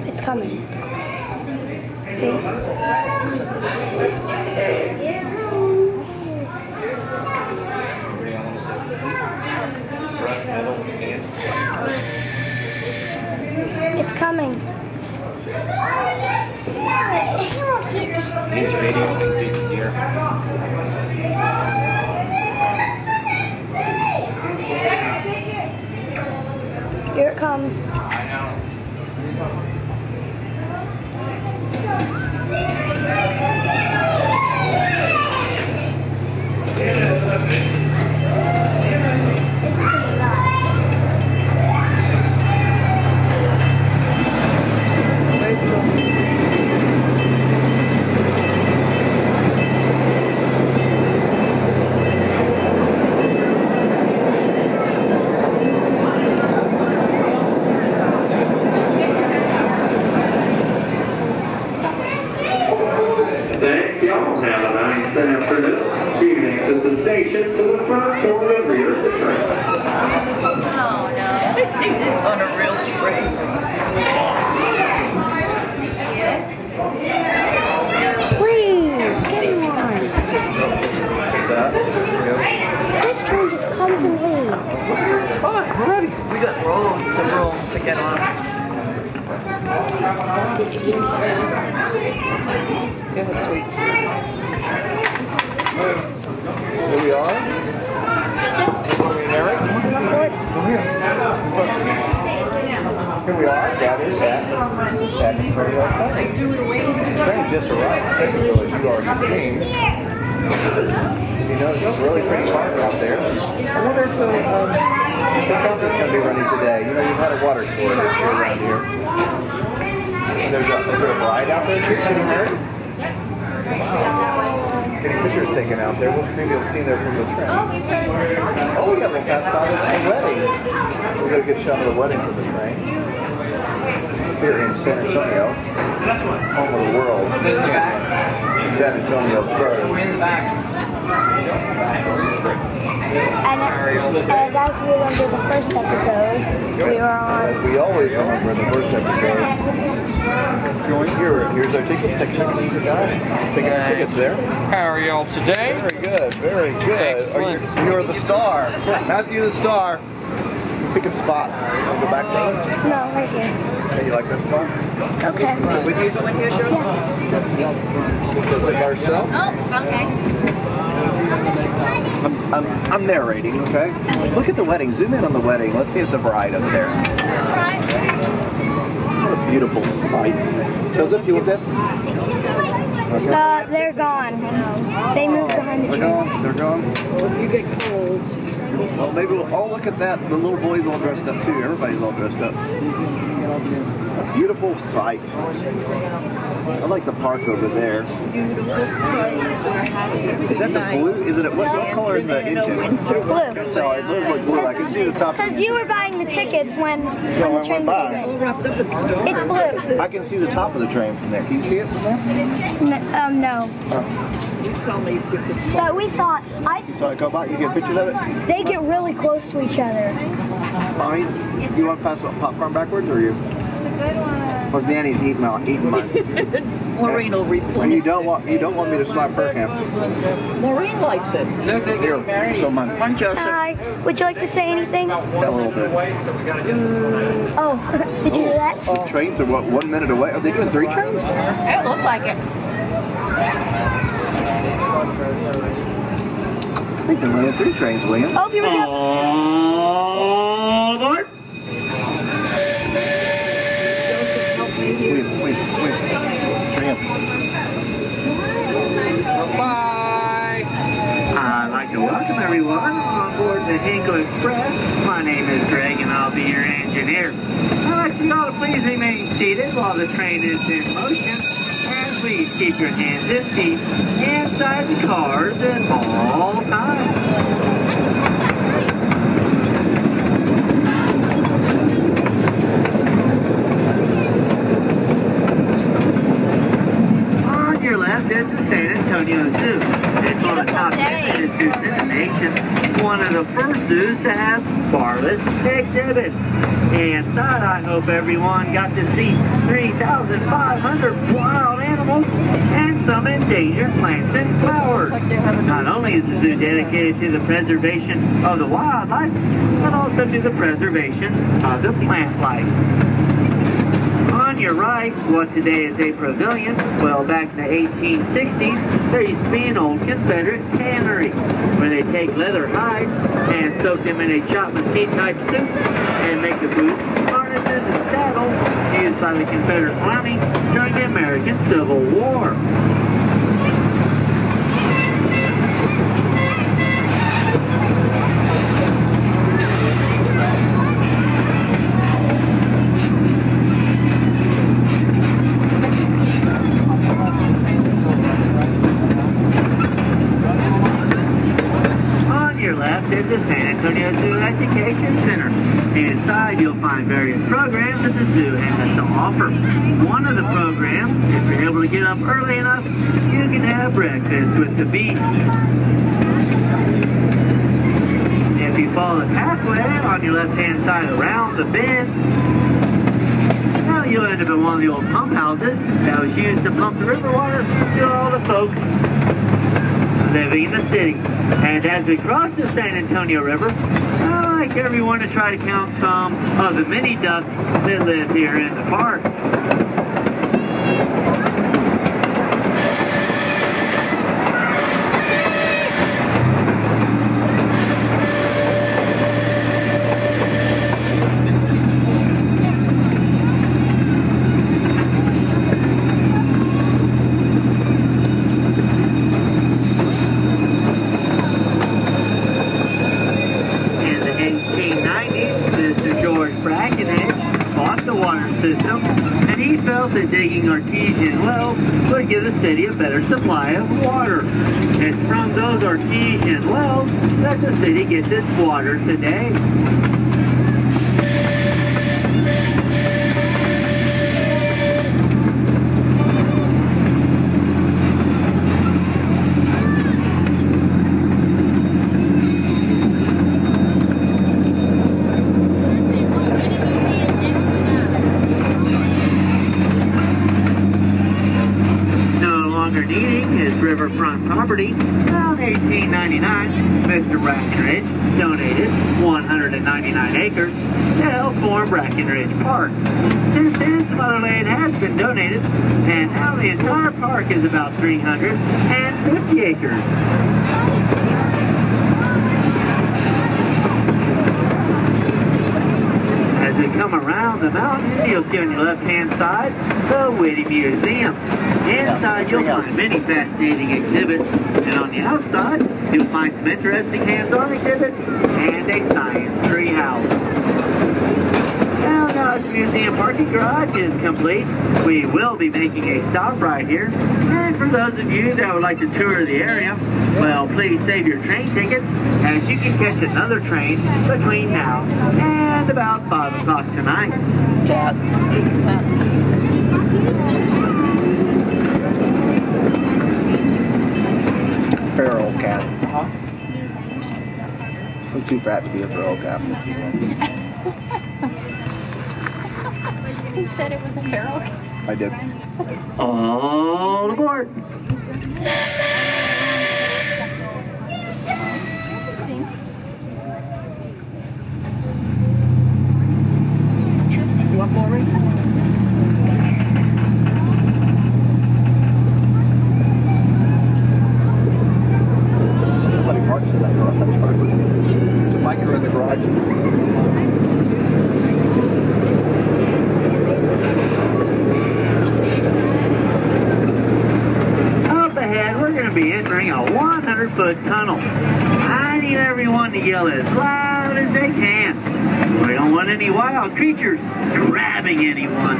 It's coming. See? It's coming. He's videoing deer. Here it comes. I know. Thank y'all. Have a nice afternoon. You can exit the station to the front or the rear of the train. Oh no. He's on a real train. Please, get one. This train just comes and leaves. Fine, we're ready. We got some room to get on. Give it sweet. Here we are. Eric? Here we are, gathered at the San Antonio train. The train just arrived, Centerville, as you already seen. You notice it's really pretty dark out there. I wonder if the fountain's going to be running today. You know, you've had a water shortage here around here. Is there a bride out there too, getting married? Getting pictures taken out there. Well, maybe you'll see there from the train. Oh, we got a little pass by the wedding. We'll get a good shot of the wedding from the train. Here in San Antonio, home of the world. San Antonio's birth. And as we remember the first episode, we were on. As we always remember in the first episode. Here's our tickets. Take pictures, guys. Taking our tickets there. How are y'all today? Very good, very good. Excellent. You're the star. Matthew the star. Pick a spot. Want to go back there? No, right here. Hey, you like that spot? Okay. Sit with you? Yeah. Let's take ourselves. Oh, okay. I'm narrating, okay? Look at the wedding. Zoom in on the wedding. Let's see the bride up there. What a beautiful sight. Joseph, you with this? They're gone. They moved behind the trees. They're gone. You get cold. Well, maybe we'll look at that. The little boy's all dressed up too. Everybody's all dressed up. A beautiful sight. I like the park over there. Is that the blue? Is it what color is that into? Blue. No, it looks like blue. I can see the top. Because you were buying the tickets when the train by. It's blue. I can see the top of the train from there. Can you see it from there? No. Tell me if you could. But we saw it. So I go by. You get pictures of it? They get really close to each other. Fine. You want to pass popcorn backwards, or you? Or Danny's eating mine. Maureen will replenish. And you don't want me to slap her hand. Maureen likes it. Here, so mine. One Joseph. Hi. Would you like to say anything? A little bit. Oh, did you hear that? The trains are what, 1 minute away? Are they doing 3 trains? It looked like it. I think they're running 3 trains, William. Oh, here we go. Lord. Wait. Tramp. Bye. I'd like to welcome everyone on board the Hinkle Express. My name is Greg and I'll be your engineer. I'd like you all to please remain seated while the train is in motion. And please keep your hands and feet inside the cars at all times. On your left is the San Antonio Zoo. It's one of the top 10 zoos in the nation. one of the first zoos to have barless exhibits. Inside, I hope everyone got to see 3,500 wild animals and some endangered plants and flowers. Not only is the zoo dedicated to the preservation of the wildlife, but also to the preservation of the plant life. On your right, what today is a pavilion, well, back in the 1860s, there used to be an old Confederate tannery where they take leather hides and soak them in a chopped mesquite type soup and make the boots, harnesses, and saddles used by the Confederate Army during the American Civil War. Is the San Antonio Zoo Education Center. Inside, you'll find various programs that the zoo has to offer. One of the programs, if you're able to get up early enough, you can have breakfast with the beast. If you follow the pathway on your left-hand side around the bend, now you'll end up in one of the old pump houses that was used to pump the river water to all the folks living in the city. And as we cross the San Antonio River, I'd like everyone to try to count some of the mini ducks that live here in the park. Brackenrige bought the water system, and he felt that digging artesian wells would give the city a better supply of water. It's from those artesian wells that the city gets its water today. Needing his riverfront property, around 1899, Mr. Brackenrige donated 199 acres to help form Brackenrige Park. Since then, some other land has been donated, and now the entire park is about 350 acres. As we come around the mountain, you'll see on your left-hand side the Whitty Museum. Inside, you'll find many fascinating exhibits, and on the outside, you'll find some interesting hands-on exhibits and a science tree house. Now that the museum parking garage is complete, we will be making a stop right here. And for those of you that would like to tour the area, well, please save your train tickets, as you can catch another train between now and about 5 o'clock tonight. Cat. Feral cat. I'm too fat to be a feral cat. You said it was a feral cat. I did. All aboard! You want more, Ray? Nobody parks in that garage. There's a biker in the garage. Up ahead, we're going to be entering a 100-foot tunnel. I need everyone to yell as loud as they can. We don't want any wild creatures grabbing anyone.